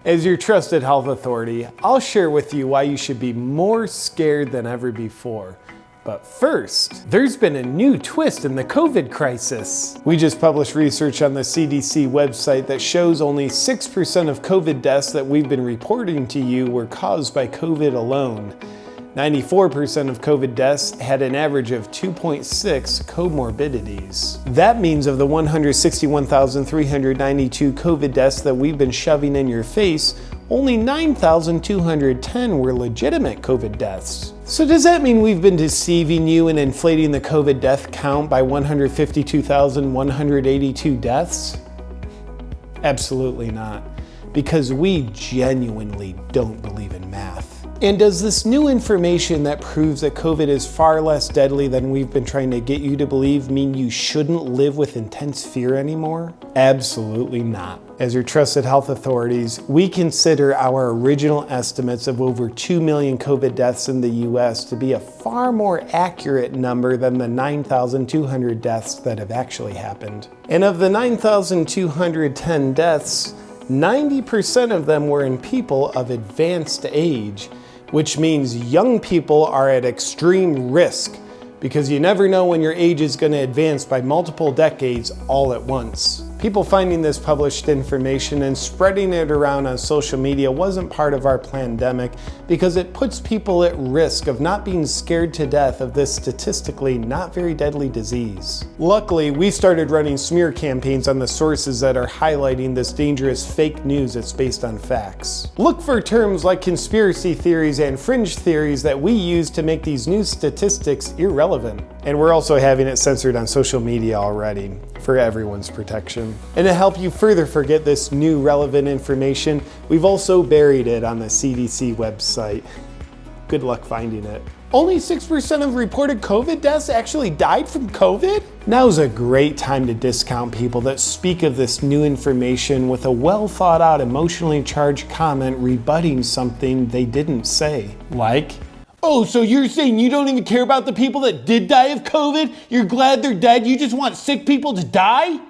As your trusted health authority, I'll share with you why you should be more scared than ever before. But first, there's been a new twist in the COVID crisis. We just published research on the CDC website that shows only 6% of COVID deaths that we've been reporting to you were caused by COVID alone. 94% of COVID deaths had an average of 2.6 comorbidities. That means of the 161,392 COVID deaths that we've been shoving in your face, only 9,210 were legitimate COVID deaths. So does that mean we've been deceiving you and inflating the COVID death count by 152,182 deaths? Absolutely not, because we genuinely don't believe in math. And does this new information that proves that COVID is far less deadly than we've been trying to get you to believe mean you shouldn't live with intense fear anymore? Absolutely not. As your trusted health authorities, we consider our original estimates of over 2 million COVID deaths in the US to be a far more accurate number than the 9,200 deaths that have actually happened. And of the 9,210 deaths, 90% of them were in people of advanced age, which means young people are at extreme risk because you never know when your age is going to advance by multiple decades all at once. People finding this published information and spreading it around on social media wasn't part of our pandemic because it puts people at risk of not being scared to death of this statistically not very deadly disease. Luckily, we started running smear campaigns on the sources that are highlighting this dangerous fake news that's based on facts. Look for terms like conspiracy theories and fringe theories that we use to make these new statistics irrelevant. And we're also having it censored on social media already for everyone's protection. And to help you further forget this new relevant information, we've also buried it on the CDC website. Good luck finding it. Only 6% of reported COVID deaths actually died from COVID? Now's a great time to discount people that speak of this new information with a well thought out, emotionally charged comment rebutting something they didn't say. Like, "Oh, so you're saying you don't even care about the people that did die of COVID? You're glad they're dead, you just want sick people to die?"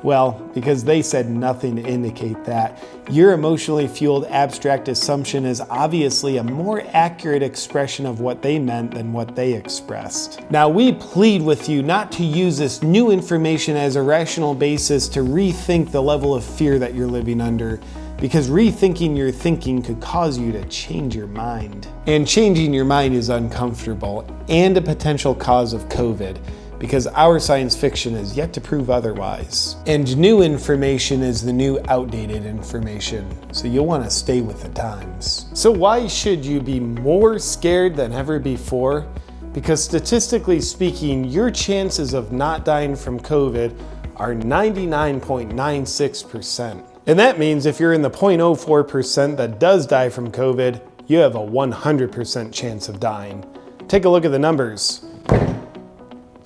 Well, because they said nothing to indicate that. Your emotionally fueled abstract assumption is obviously a more accurate expression of what they meant than what they expressed. Now, we plead with you not to use this new information as a rational basis to rethink the level of fear that you're living under, because rethinking your thinking could cause you to change your mind. And changing your mind is uncomfortable and a potential cause of COVID, because our science fiction is yet to prove otherwise. And new information is the new outdated information, so you'll want to stay with the times. So why should you be more scared than ever before? Because statistically speaking, your chances of not dying from COVID are 99.96%. And that means if you're in the 0.04% that does die from COVID, you have a 100% chance of dying. Take a look at the numbers.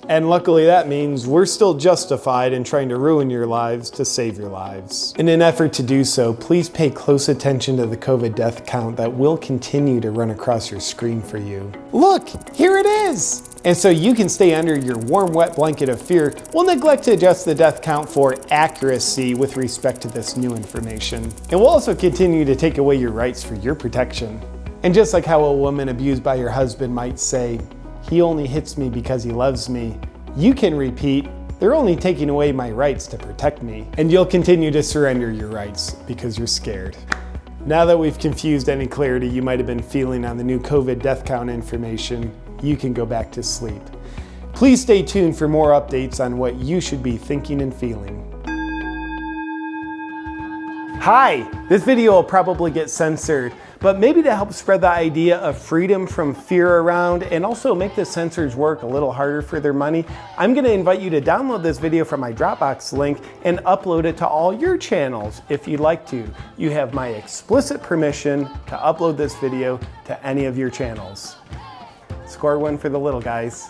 And luckily that means we're still justified in trying to ruin your lives to save your lives. In an effort to do so, please pay close attention to the COVID death count that will continue to run across your screen for you. Look, here it is! And so you can stay under your warm, wet blanket of fear, we'll neglect to adjust the death count for accuracy with respect to this new information. And we'll also continue to take away your rights for your protection. And just like how a woman abused by her husband might say, "He only hits me because he loves me," you can repeat, "They're only taking away my rights to protect me." And you'll continue to surrender your rights because you're scared. Now that we've confused any clarity you might have been feeling on the new COVID death count information, you can go back to sleep. Please stay tuned for more updates on what you should be thinking and feeling. Hi, this video will probably get censored, but maybe to help spread the idea of freedom from fear around and also make the censors work a little harder for their money, I'm going to invite you to download this video from my Dropbox link and upload it to all your channels if you'd like to. You have my explicit permission to upload this video to any of your channels. Score one for the little guys.